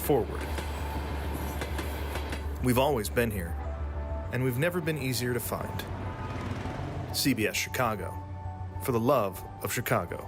forward. We've always been here, and we've never been easier to find. CBS Chicago, for the love of Chicago.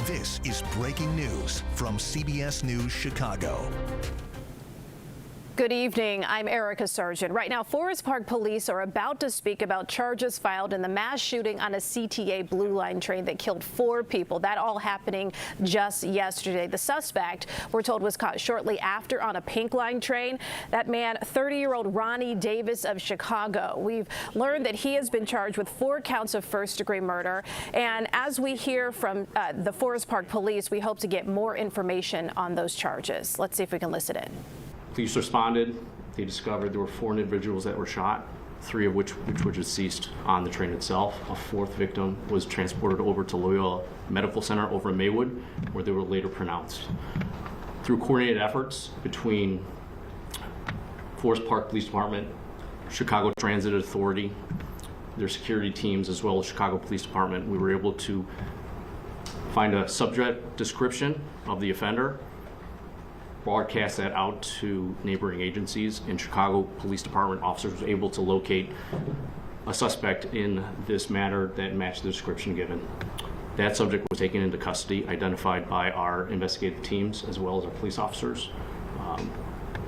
This is breaking news from CBS News Chicago. Good evening. I'm Erica Sargent. Right now, Forest Park Police are about to speak about charges filed in the mass shooting on a CTA Blue Line train that killed 4 people. That all happening just yesterday. The suspect, we're told, was caught shortly after on a Pink Line train. That man, 30-year-old Ronnie Davis of Chicago. We've learned that he has been charged with 4 counts of first-degree murder. And as we hear from the Forest Park Police, we hope to get more information on those charges. Let's see if we can listen in. Police responded. They discovered there were 4 individuals that were shot, 3 of which were deceased on the train itself. A 4th victim was transported over to Loyola Medical Center over in Maywood, where they were later pronounced. Through coordinated efforts between Forest Park Police Department, Chicago Transit Authority, their security teams, as well as Chicago Police Department, we were able to find a subject description of the offender, broadcast that out to neighboring agencies, and Chicago Police Department officers were able to locate a suspect in this matter that matched the description given. That subject was taken into custody, identified by our investigative teams as well as our police officers,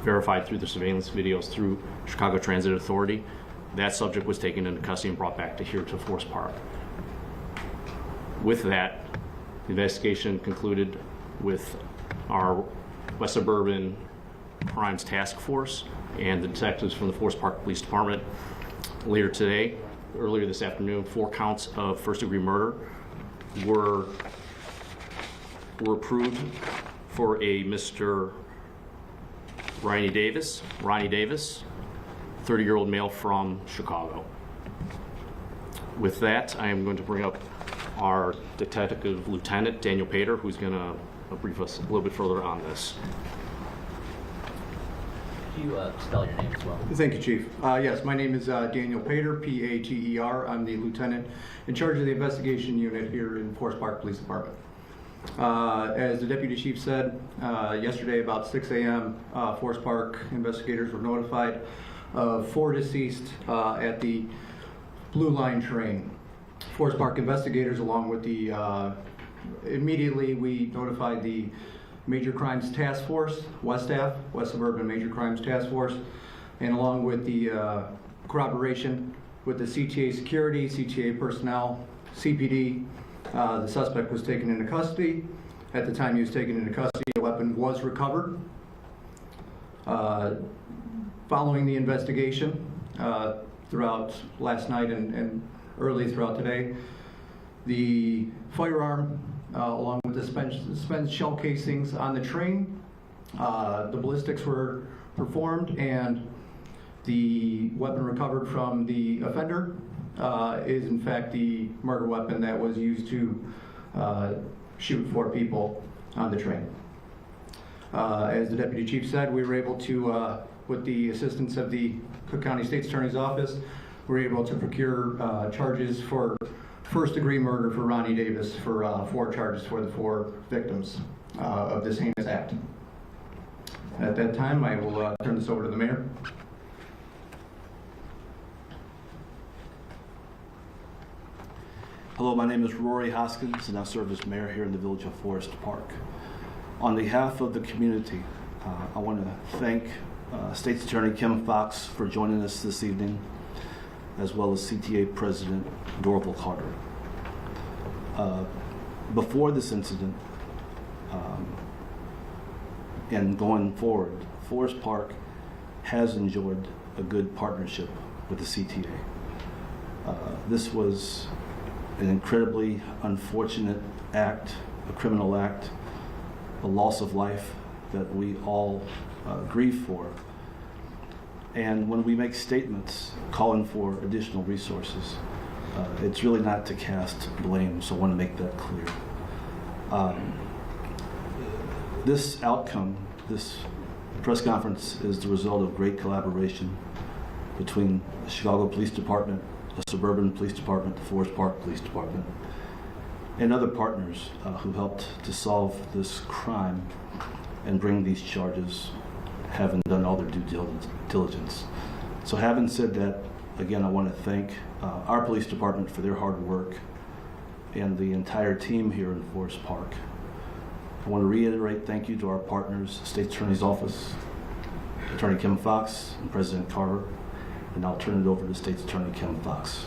verified through the surveillance videos through Chicago Transit Authority. That subject was taken into custody and brought back to here to Forest Park. With that, the investigation concluded with our West Suburban Crimes Task Force and the detectives from the Forest Park Police Department. Earlier this afternoon, 4 counts of first-degree murder were approved for a Mr. Ronnie Davis, 30-year-old male from Chicago. With that, I am going to bring up our Detective Lieutenant, Daniel Pater, who's going to brief us a little bit further on this. Could you spell your name as well? Thank you, Chief. Yes, my name is Daniel Pater, P-A-T-E-R. I'm the lieutenant in charge of the investigation unit here in Forest Park Police Department. As the deputy chief said, yesterday about 6 a.m., Forest Park investigators were notified of 4 deceased at the Blue Line train. Forest Park investigators, along with the immediately we notified the Major Crimes Task Force, WSTAF, West Suburban Major Crimes Task Force, and along with the corroboration with the CTA security, CTA personnel, CPD, the suspect was taken into custody. At the time he was taken into custody, a weapon was recovered. Following the investigation throughout last night and early throughout today, the firearm, along with the spent shell casings on the train, the ballistics were performed, and the weapon recovered from the offender is in fact the murder weapon that was used to shoot 4 people on the train. As the Deputy Chief said, we were able to, with the assistance of the Cook County State's Attorney's Office, we were able to procure charges for first-degree murder for Ronnie Davis for 4 charges for the 4 victims of this heinous act. At that time, I will turn this over to the mayor. Hello, my name is Rory Hoskins, and I serve as mayor here in the village of Forest Park. On behalf of the community, I want to thank State's Attorney Kim Fox for joining us this evening, as well as CTA President Dorval Carter. Before this incident, and going forward, Forest Park has enjoyed a good partnership with the CTA. This was an incredibly unfortunate act, a criminal act, a loss of life that we all grieve for. And when we make statements calling for additional resources, it's really not to cast blame, so I want to make that clear. This outcome, this press conference, is the result of great collaboration between the Chicago Police Department, the Suburban Police Department, the Forest Park Police Department, and other partners who helped to solve this crime and bring these charges, having done all their due diligence. So having said that, again, I want to thank our police department for their hard work and the entire team here in Forest Park. I want to reiterate thank you to our partners, State Attorney's Office, Attorney Kim Fox, and President Carter, and I'll turn it over to State Attorney Kim Fox.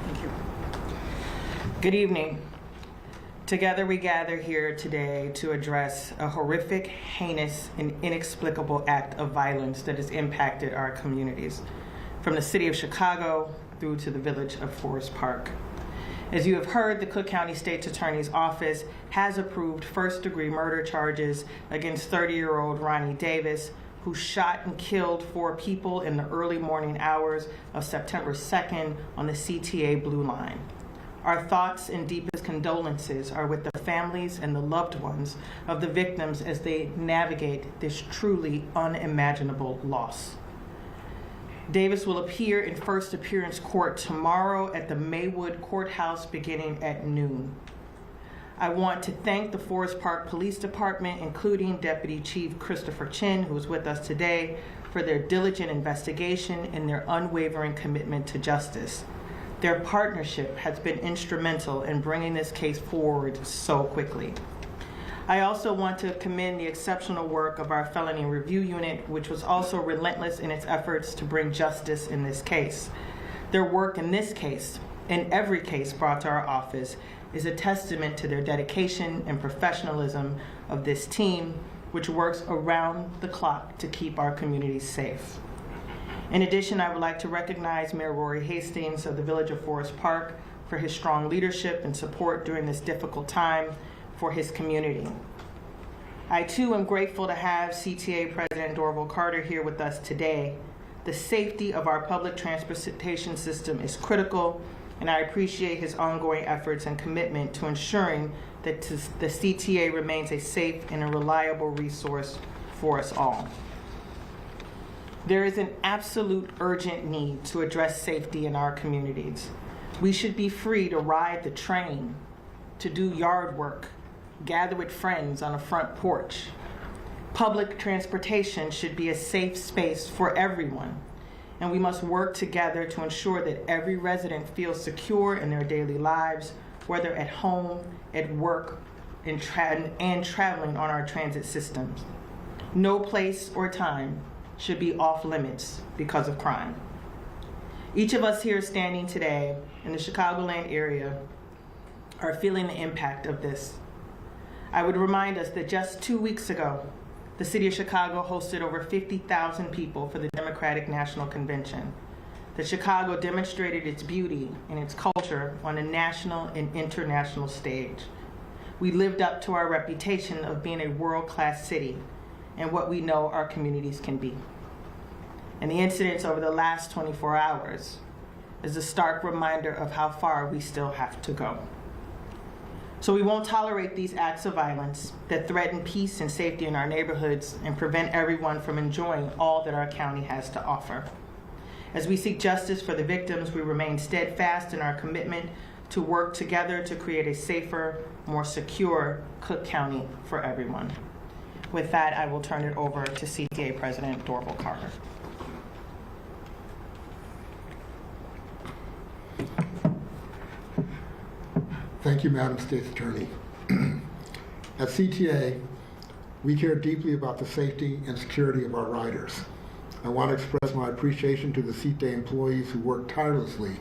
Thank you. Good evening. Together we gather here today to address a horrific, heinous, and inexplicable act of violence that has impacted our communities, from the city of Chicago through to the village of Forest Park. As you have heard, the Cook County State's Attorney's Office has approved first-degree murder charges against 30-year-old Ronnie Davis, who shot and killed 4 people in the early morning hours of September 2nd on the CTA Blue Line. Our thoughts and deepest condolences are with the families and the loved ones of the victims as they navigate this truly unimaginable loss. Davis will appear in first appearance court tomorrow at the Maywood Courthouse beginning at noon. I want to thank the Forest Park Police Department, including Deputy Chief Christopher Chin, who is with us today, for their diligent investigation and their unwavering commitment to justice. Their partnership has been instrumental in bringing this case forward so quickly. I also want to commend the exceptional work of our Felony Review Unit, which was also relentless in its efforts to bring justice in this case. Their work in this case, in every case brought to our office, is a testament to their dedication and professionalism of this team, which works around the clock to keep our communities safe. In addition, I would like to recognize Mayor Rory Hastings of the Village of Forest Park for his strong leadership and support during this difficult time for his community. I too am grateful to have CTA President Dorval Carter here with us today. The safety of our public transportation system is critical, and I appreciate his ongoing efforts and commitment to ensuring that the CTA remains a safe and a reliable resource for us all. There is an absolute urgent need to address safety in our communities. We should be free to ride the train, to do yard work, gather with friends on a front porch. Public transportation should be a safe space for everyone, and we must work together to ensure that every resident feels secure in their daily lives, whether at home, at work, and traveling on our transit systems. No place or time should be off limits because of crime. Each of us here standing today in the Chicagoland area are feeling the impact of this. I would remind us that just 2 weeks ago, the city of Chicago hosted over 50,000 people for the Democratic National Convention. That Chicago demonstrated its beauty and its culture on a national and international stage. We lived up to our reputation of being a world-class city and what we know our communities can be. And the incidents over the last 24 hours is a stark reminder of how far we still have to go. So we won't tolerate these acts of violence that threaten peace and safety in our neighborhoods and prevent everyone from enjoying all that our county has to offer. As we seek justice for the victims, we remain steadfast in our commitment to work together to create a safer, more secure Cook County for everyone. With that, I will turn it over to CTA President Dorval Carter. Thank you, Madam State's Attorney. At CTA, we care deeply about the safety and security of our riders. I want to express my appreciation to the CTA employees who worked tirelessly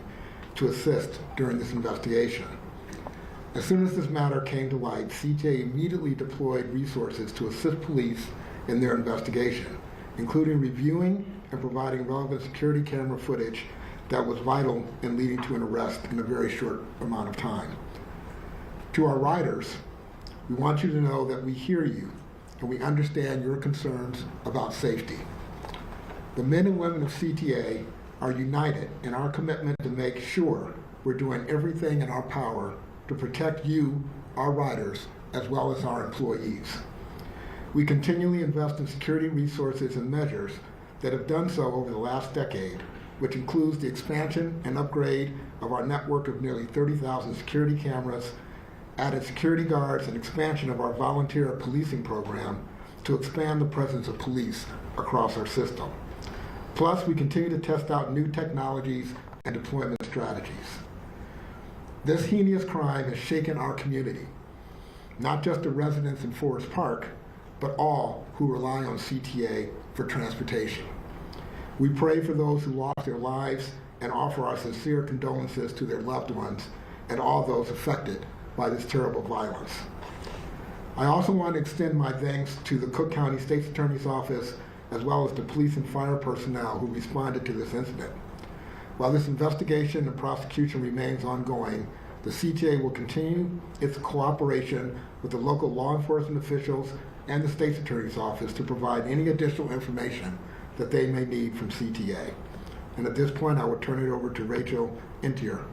to assist during this investigation. As soon as this matter came to light, CTA immediately deployed resources to assist police in their investigation, including reviewing and providing relevant security camera footage that was vital in leading to an arrest in a very short amount of time. To our riders, we want you to know that we hear you and we understand your concerns about safety. The men and women of CTA are united in our commitment to make sure we're doing everything in our power to protect you, our riders, as well as our employees. We continually invest in security resources and measures that have done so over the last decade, which includes the expansion and upgrade of our network of nearly 30,000 security cameras, added security guards, and expansion of our volunteer policing program to expand the presence of police across our system. Plus, we continue to test out new technologies and deployment strategies. This heinous crime has shaken our community, not just the residents in Forest Park, but all who rely on CTA for transportation. We pray for those who lost their lives and offer our sincere condolences to their loved ones and all those affected by this terrible violence. I also want to extend my thanks to the Cook County State's Attorney's Office as well as the police and fire personnel who responded to this incident. While this investigation and prosecution remains ongoing, the CTA will continue its cooperation with the local law enforcement officials and the State's Attorney's Office to provide any additional information that they may need from CTA. And at this point, I will turn it over to Rachel Intier.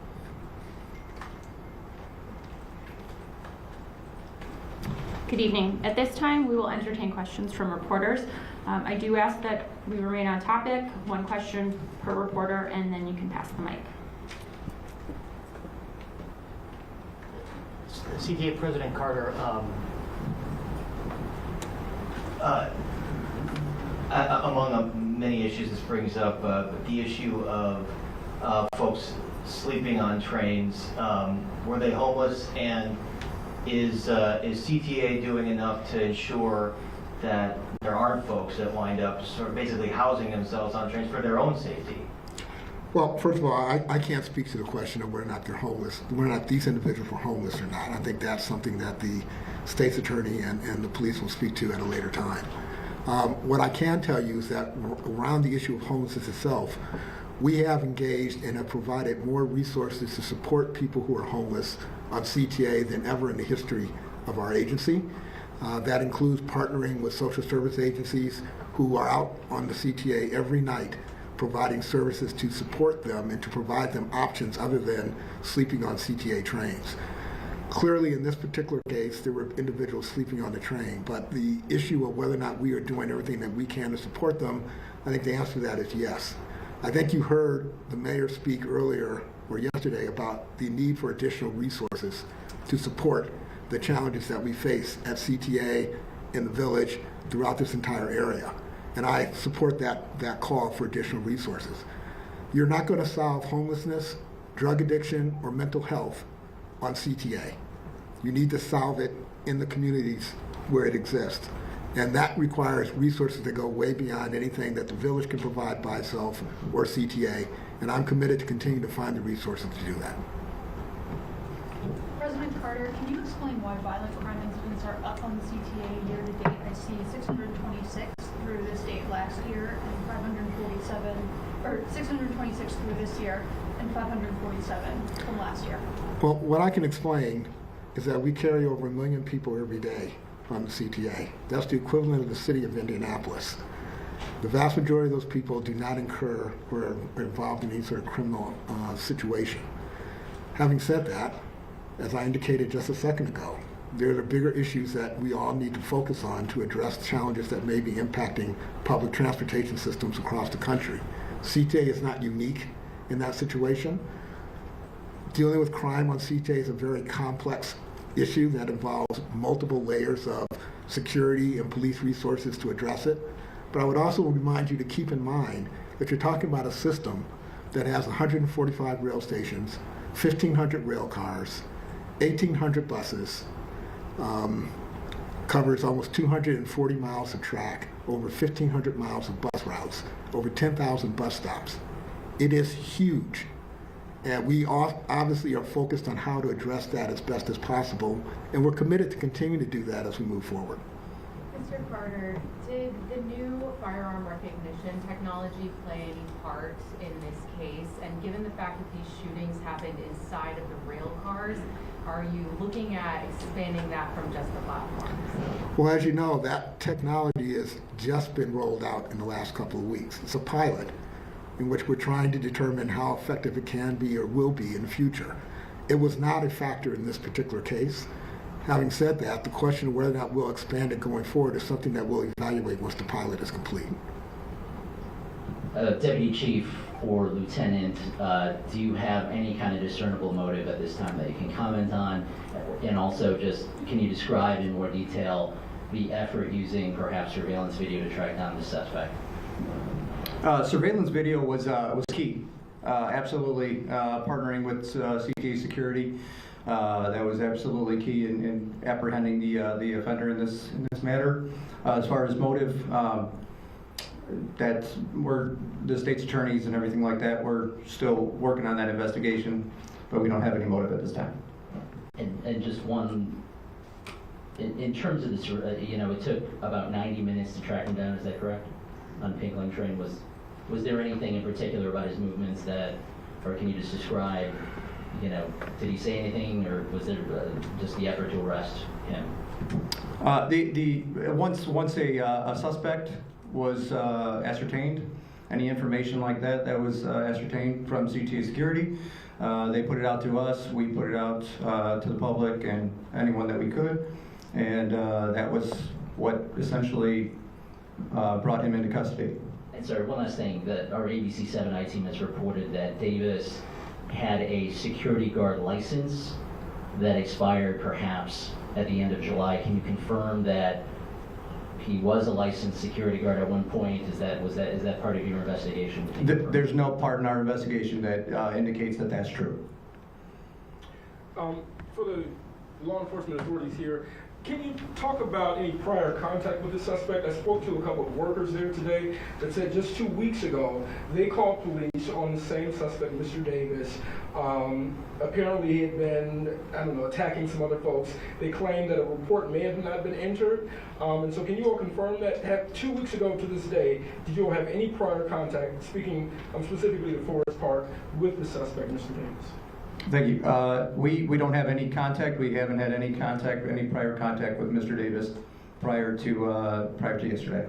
Good evening. At this time, we will entertain questions from reporters. I do ask that we remain on topic, one question per reporter, and then you can pass the mic. CTA President Carter, among many issues this brings up, the issue of folks sleeping on trains. Were they homeless, and is CTA doing enough to ensure that there aren't folks that wind up sort of basically housing themselves on trains for their own safety? Well, first of all, I can't speak to the question of whether or not they're homeless, whether or not these individuals were homeless or not. I think that's something that the state's attorney and the police will speak to at a later time. What I can tell you is that around the issue of homelessness itself, we have engaged and have provided more resources to support people who are homeless on CTA than ever in the history of our agency. That includes partnering with social service agencies who are out on the CTA every night providing services to support them and to provide them options other than sleeping on CTA trains. Clearly, in this particular case, there were individuals sleeping on the train, but the issue of whether or not we are doing everything that we can to support them, I think the answer to that is yes. I think you heard the mayor speak earlier or yesterday about the need for additional resources to support the challenges that we face at CTA, in the village, throughout this entire area. And I support that call for additional resources. You're not going to solve homelessness, drug addiction, or mental health on CTA. You need to solve it in the communities where it exists. And that requires resources that go way beyond anything that the village can provide by itself or CTA. And I'm committed to continue to find the resources to do that. President Carter, can you explain why violent crime incidents are up on the CTA year to date? I see 626 through this date last year and 547, or 626 through this year and 547 from last year. Well, what I can explain is that we carry over 1 million people every day on the CTA. That's the equivalent of the city of Indianapolis. The vast majority of those people do not incur or are involved in any sort of criminal situation. Having said that, as I indicated just a second ago, there are bigger issues that we all need to focus on to address challenges that may be impacting public transportation systems across the country. CTA is not unique in that situation. Dealing with crime on CTA is a very complex issue that involves multiple layers of security and police resources to address it. But I would also remind you to keep in mind that you're talking about a system that has 145 rail stations, 1,500 rail cars, 1,800 buses, covers almost 240 miles of track, over 1,500 miles of bus routes, over 10,000 bus stops. It is huge. And we obviously are focused on how to address that as best as possible, and we're committed to continue to do that as we move forward. Mr. Carter, did the new firearm recognition technology play any part in this case? And given the fact that these shootings happened inside of the rail cars, are you looking at expanding that from just the platforms? Well, as you know, that technology has just been rolled out in the last couple of weeks. It's a pilot in which we're trying to determine how effective it can be or will be in the future. It was not a factor in this particular case. Having said that, the question of whether or not we'll expand it going forward is something that we'll evaluate once the pilot is complete. Deputy Chief or Lieutenant, do you have any kind of discernible motive at this time that you can comment on? And also just, can you describe in more detail the effort using perhaps surveillance video to track down the suspect? Surveillance video was key. Absolutely, partnering with CTA Security, that was absolutely key in apprehending the offender in this matter. As far as motive, that's where the state's attorneys and everything like that, we're still working on that investigation, but we don't have any motive at this time. And just one, in terms of this, it took about 90 minutes to track him down. Is that correct? On Pink Line train, was there anything in particular about his movements that, or can you just describe, did he say anything, or was there just the effort to arrest him? Once a suspect was ascertained, any information like that was ascertained from CTA Security, they put it out to us, we put it out to the public and anyone that we could, and that was what essentially brought him into custody. And sorry, one last thing, that our ABC7I team has reported that Davis had a security guard license that expired perhaps at the end of July. Can you confirm that he was a licensed security guard at one point? Is that part of your investigation? There's no part in our investigation that indicates that that's true. For the law enforcement authorities here, can you talk about any prior contact with the suspect? I spoke to a couple of workers there today that said just 2 weeks ago they called police on the same suspect, Mr. Davis. Apparently he had been, attacking some other folks. They claimed that a report may have not been entered. And so can you all confirm that 2 weeks ago to this day, did you all have any prior contact, speaking specifically to Forest Park, with the suspect, Mr. Davis? Thank you. We don't have any contact. We haven't had any prior contact with Mr. Davis prior to yesterday.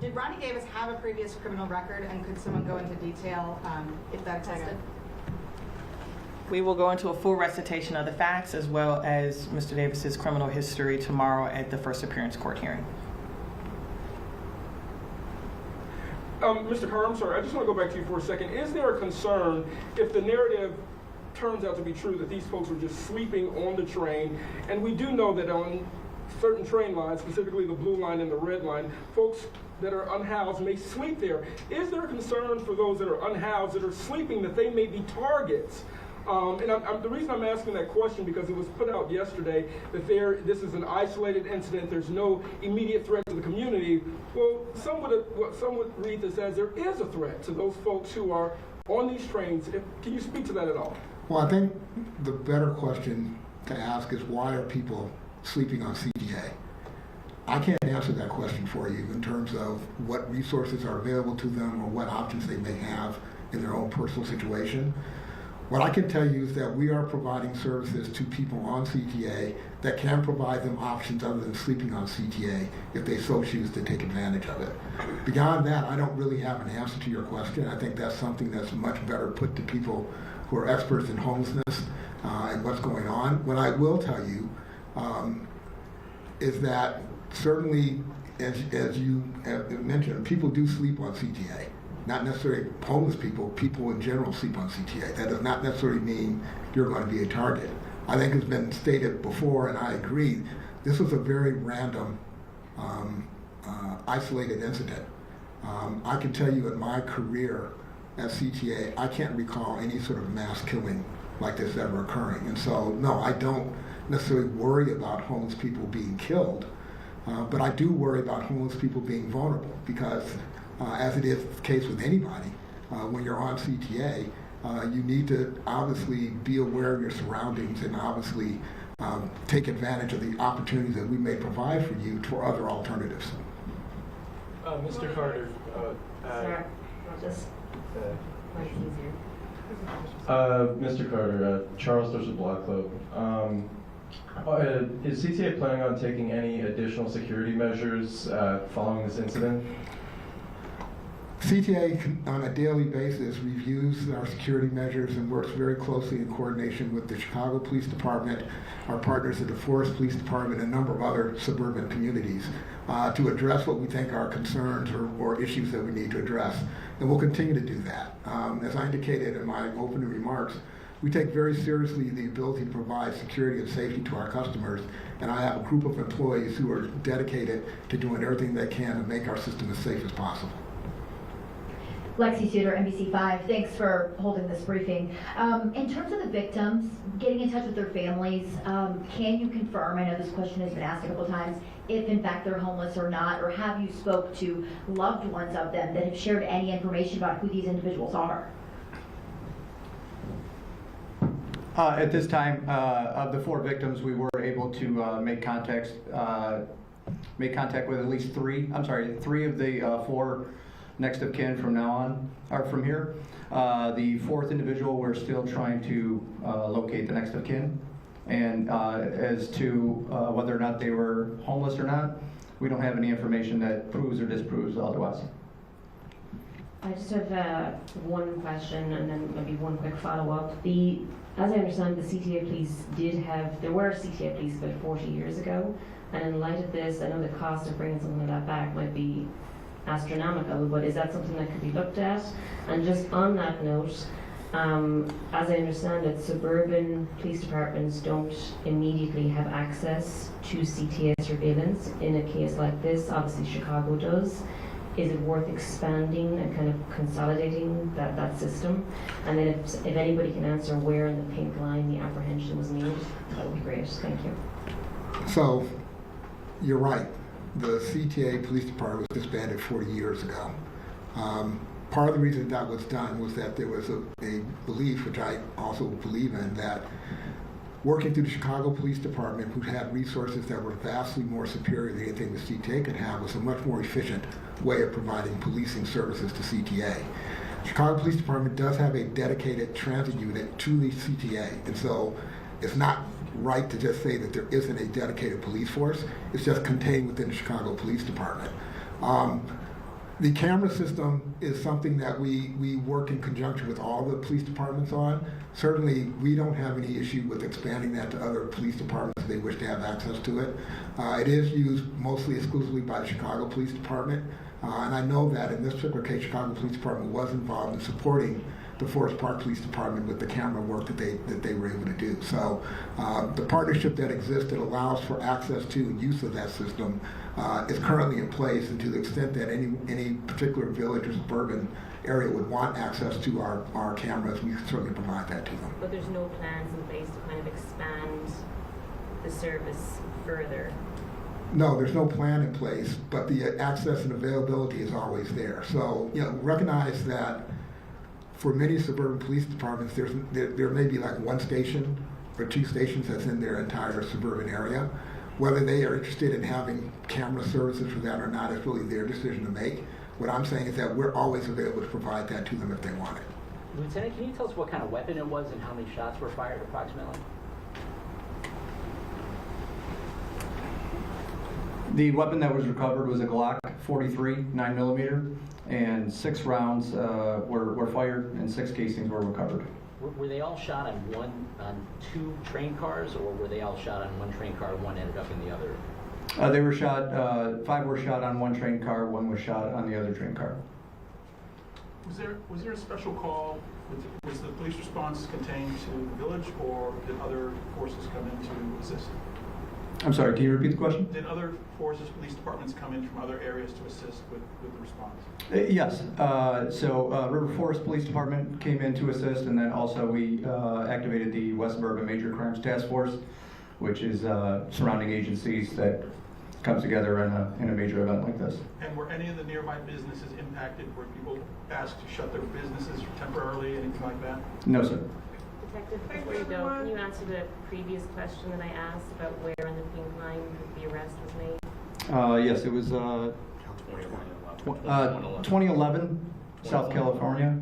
Did Ronnie Davis have a previous criminal record, and could someone go into detail if that existed? We will go into a full recitation of the facts as well as Mr. Davis's criminal history tomorrow at the first appearance court hearing. Mr. Carr, I'm sorry, I just want to go back to you for a second. Is there a concern if the narrative turns out to be true that these folks were just sleeping on the train? And we do know that on certain train lines, specifically the Blue Line and the Red Line, folks that are unhoused may sleep there. Is there a concern for those that are unhoused that are sleeping that they may be targets? The reason I'm asking that question because it was put out yesterday that this is an isolated incident. There's no immediate threat to the community. Well, some would read this as there is a threat to those folks who are on these trains. Can you speak to that at all? Well, I think the better question to ask is why are people sleeping on CTA? I can't answer that question for you in terms of what resources are available to them or what options they may have in their own personal situation. What I can tell you is that we are providing services to people on CTA that can provide them options other than sleeping on CTA if they so choose to take advantage of it. Beyond that, I don't really have an answer to your question. I think that's something that's much better put to people who are experts in homelessness and what's going on. What I will tell you is that certainly, as you have mentioned, people do sleep on CTA. Not necessarily homeless people, people in general sleep on CTA. That does not necessarily mean you're going to be a target. I think it's been stated before, and I agree, this was a very random, isolated incident. I can tell you in my career at CTA, I can't recall any sort of mass killing like this ever occurring. And so, no, I don't necessarily worry about homeless people being killed, but I do worry about homeless people being vulnerable because as it is the case with anybody, when you're on CTA, you need to obviously be aware of your surroundings and obviously take advantage of the opportunities that we may provide for you for other alternatives. Mr. Carter. Sorry, I'll just make it easier. Mr. Carter, Charles Social Block Club. Is CTA planning on taking any additional security measures following this incident? CTA on a daily basis reviews our security measures and works very closely in coordination with the Chicago Police Department, our partners at the Forest Police Department, and a number of other suburban communities to address what we think are concerns or issues that we need to address. And we'll continue to do that. As I indicated in my opening remarks, we take very seriously the ability to provide security and safety to our customers, and I have a group of employees who are dedicated to doing everything they can to make our system as safe as possible. Lexi Suter, NBC5. Thanks for holding this briefing. In terms of the victims, getting in touch with their families, can you confirm, I know this question has been asked a couple times, if in fact they're homeless or not, or have you spoke to loved ones of them that have shared any information about who these individuals are? At this time, of the 4 victims, we were able to make contact with at least 3 of the 4 next of kin from now on, or from here. The 4th individual, we're still trying to locate the next of kin. And as to whether or not they were homeless or not, we don't have any information that proves or disproves otherwise. I just have one question and then maybe one quick follow-up. As I understand, the CTA Police there were CTA Police about 40 years ago, and in light of this, I know the cost of bringing something like that back might be astronomical, but is that something that could be looked at? And just on that note, as I understand it, suburban police departments don't immediately have access to CTA surveillance. In a case like this, obviously Chicago does. Is it worth expanding and kind of consolidating that system? And then if anybody can answer where in the pink line the apprehension was made, that would be great. Thank you. So, you're right. The CTA Police Department was disbanded 40 years ago. Part of the reason that was done was that there was a belief, which I also believe in, that working through the Chicago Police Department, who had resources that were vastly more superior than anything the CTA could have, was a much more efficient way of providing policing services to CTA. Chicago Police Department does have a dedicated transit unit to the CTA, and so it's not right to just say that there isn't a dedicated police force. It's just contained within the Chicago Police Department. The camera system is something that we work in conjunction with all the police departments on. Certainly, we don't have any issue with expanding that to other police departments if they wish to have access to it. It is used mostly exclusively by the Chicago Police Department, and I know that in this particular case, Chicago Police Department was involved in supporting the Forest Park Police Department with the camera work that they were able to do. So the partnership that exists that allows for access to and use of that system is currently in place, and to the extent that any particular village or suburban area would want access to our cameras, we can certainly provide that to them. But there's no plans in place to kind of expand the service further? No, there's no plan in place, but the access and availability is always there. So, recognize that for many suburban police departments, there may be like 1 station or 2 stations that's in their entire suburban area. Whether they are interested in having camera services for that or not is really their decision to make. What I'm saying is that we're always available to provide that to them if they want it. Lieutenant, can you tell us what kind of weapon it was and how many shots were fired approximately? The weapon that was recovered was a Glock 43 9mm, and 6 rounds were fired and 6 casings were recovered. Were they all shot on 2 train cars, or were they all shot on 1 train car and 1 ended up in the other? They were shot, 5 were shot on 1 train car, 1 was shot on the other train car. Was there a special call? Was the police response contained to the village, or did other forces come in to assist? I'm sorry, can you repeat the question? Did other forces, police departments come in from other areas to assist with the response? Yes. River Forest Police Department came in to assist, and then also we activated the West Suburban Major Crimes Task Force, which is surrounding agencies that comes together in a major event like this. And were any of the nearby businesses impacted? Were people asked to shut their businesses temporarily, anything like that? No, sir. Detective, before you go, can you answer the previous question that I asked about where in the pink line the arrest was made? Yes, it was 2011, South California.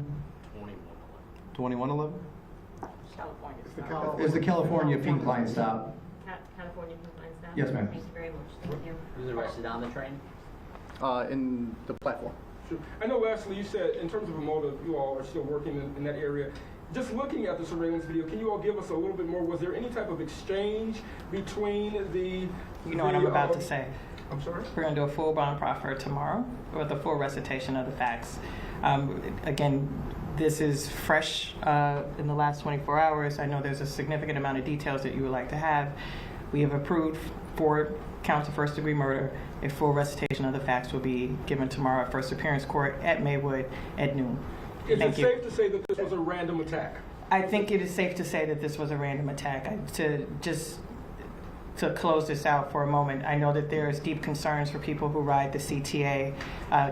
2111? California. Is the California Pink Line stop? California Pink Line stop? Yes, ma'am. Thank you very much. Thank you. Who was arrested on the train? In the platform. Sure. I know, Leslie, you said in terms of a motive, you all are still working in that area. Just looking at the surveillance video, can you all give us a little bit more? Was there any type of exchange between the... You know what I'm about to say. I'm sorry? We're going to do a full bond proffer tomorrow with a full recitation of the facts. Again, this is fresh in the last 24 hours. I know there's a significant amount of details that you would like to have. We have approved 4 counts of first-degree murder. A full recitation of the facts will be given tomorrow at First Appearance Court at Maywood at noon. Is it safe to say that this was a random attack? I think it is safe to say that this was a random attack. To close this out for a moment, I know that there's deep concerns for people who ride the CTA,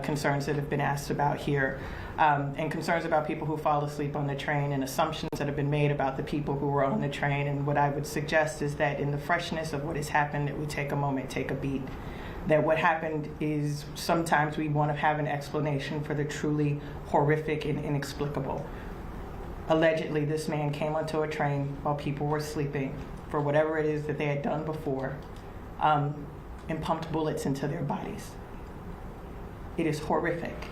concerns that have been asked about here, and concerns about people who fall asleep on the train and assumptions that have been made about the people who were on the train. And what I would suggest is that in the freshness of what has happened, that we take a moment, take a beat. That what happened is sometimes we want to have an explanation for the truly horrific and inexplicable. Allegedly, this man came onto a train while people were sleeping for whatever it is that they had done before, and pumped bullets into their bodies. It is horrific.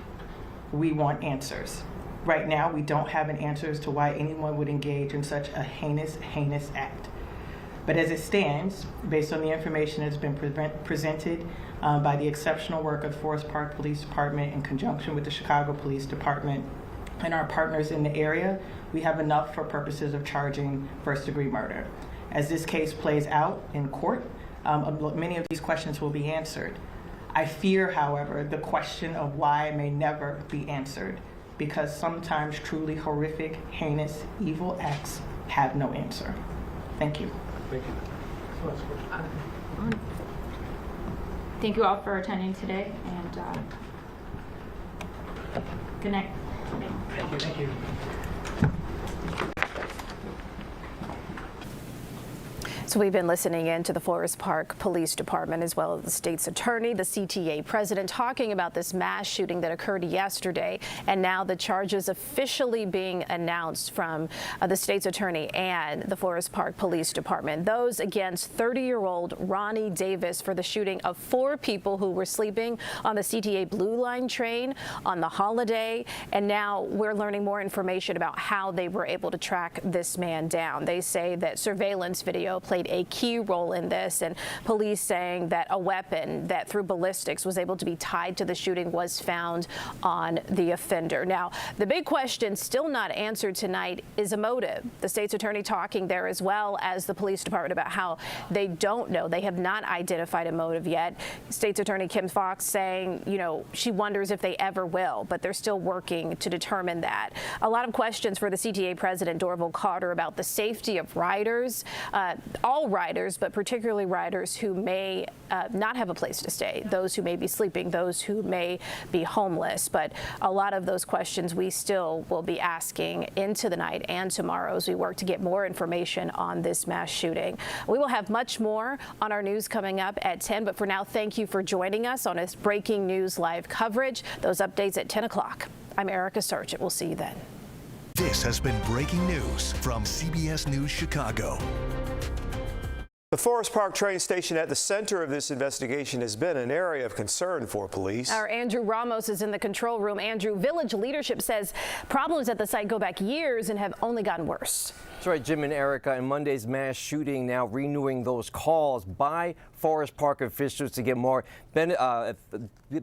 We want answers. Right now, we don't have an answer as to why anyone would engage in such a heinous, heinous act. But as it stands, based on the information that's been presented by the exceptional work of the Forest Park Police Department in conjunction with the Chicago Police Department and our partners in the area, we have enough for purposes of charging first-degree murder. As this case plays out in court, many of these questions will be answered. I fear, however, the question of why may never be answered, because sometimes truly horrific, heinous, evil acts have no answer. Thank you. Thank you. Thank you all for attending today, and good night. Thank you. Thank you. So we've been listening in to the Forest Park Police Department as well as the state's attorney, the CTA president, talking about this mass shooting that occurred yesterday, and now the charges officially being announced from the state's attorney and the Forest Park Police Department. Those against 30-year-old Ronnie Davis for the shooting of 4 people who were sleeping on the CTA Blue Line train on the holiday, and now we're learning more information about how they were able to track this man down. They say that surveillance video played a key role in this, and police saying that a weapon that through ballistics was able to be tied to the shooting was found on the offender. Now, the big question still not answered tonight is a motive. The state's attorney talking there as well as the police department about how they don't know. They have not identified a motive yet. State's attorney Kim Foxx saying, you know, she wonders if they ever will, but they're still working to determine that. A lot of questions for the CTA president, Dorval Carter, about the safety of riders. All riders, but particularly riders who may not have a place to stay, those who may be sleeping, those who may be homeless. But a lot of those questions we still will be asking into the night and tomorrow as we work to get more information on this mass shooting. We will have much more on our news coming up at 10, but for now, thank you for joining us on this breaking news live coverage. Those updates at 10 o'clock. I'm Erica Sargent. We'll see you then. This has been breaking news from CBS News Chicago. The Forest Park train station at the center of this investigation has been an area of concern for police. Our Andrew Ramos is in the control room. Andrew, village leadership says problems at the site go back years and have only gotten worse. That's right, Jim and Erica. And Monday's mass shooting now renewing those calls by Forest Park officials to get more,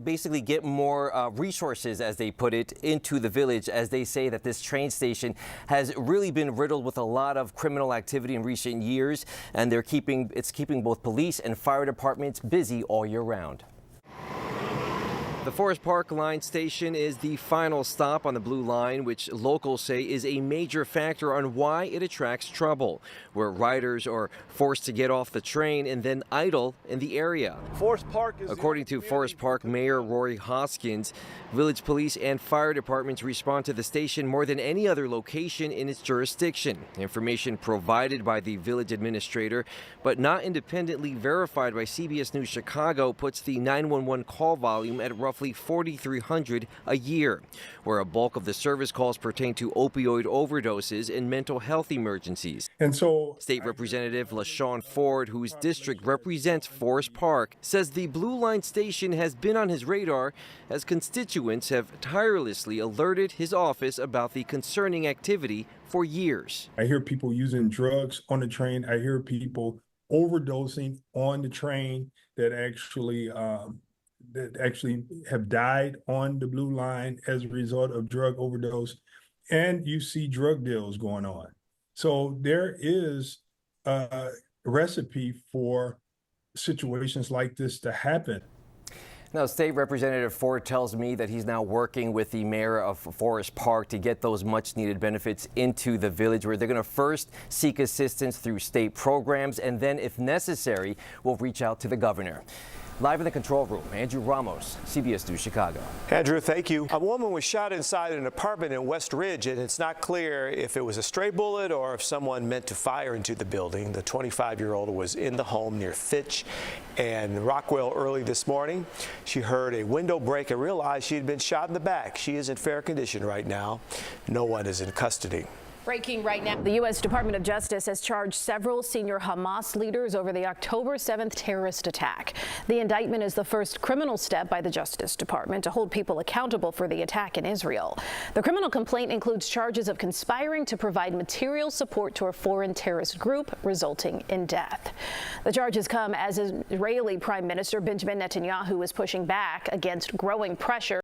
basically get more resources, as they put it, into the village, as they say that this train station has really been riddled with a lot of criminal activity in recent years, and it's keeping both police and fire departments busy all year round. The Forest Park Line station is the final stop on the Blue Line, which locals say is a major factor on why it attracts trouble, where riders are forced to get off the train and then idle in the area. Forest Park is According to Forest Park Mayor Rory Hoskins, village police and fire departments respond to the station more than any other location in its jurisdiction. Information provided by the village administrator, but not independently verified by CBS News Chicago, puts the 911 call volume at roughly roughly 4,300 a year, where a bulk of the service calls pertain to opioid overdoses and mental health emergencies. And so, State Representative LaShawn Ford, whose district represents Forest Park, says the Blue Line station has been on his radar as constituents have tirelessly alerted his office about the concerning activity for years. I hear people using drugs on the train. I hear people overdosing on the train that actually have died on the Blue Line as a result of drug overdose. And you see drug deals going on. So there is a recipe for situations like this to happen. Now, State Representative Ford tells me that he's now working with the mayor of Forest Park to get those much-needed benefits into the village, where they're going to first seek assistance through state programs, and then, if necessary, will reach out to the governor. Live in the control room, Andrew Ramos, CBS News, Chicago. Andrew, thank you. A woman was shot inside an apartment in West Ridge, and it's not clear if it was a stray bullet or if someone meant to fire into the building. The 25-year-old was in the home near Fitch and Rockwell early this morning. She heard a window break and realized she had been shot in the back. She is in fair condition right now. No one is in custody. Breaking right now, the U.S. Department of Justice has charged several senior Hamas leaders over the October 7th terrorist attack. The indictment is the first criminal step by the Justice Department to hold people accountable for the attack in Israel. The criminal complaint includes charges of conspiring to provide material support to a foreign terrorist group, resulting in death. The charges come as Israeli Prime Minister Benjamin Netanyahu is pushing back against growing pressure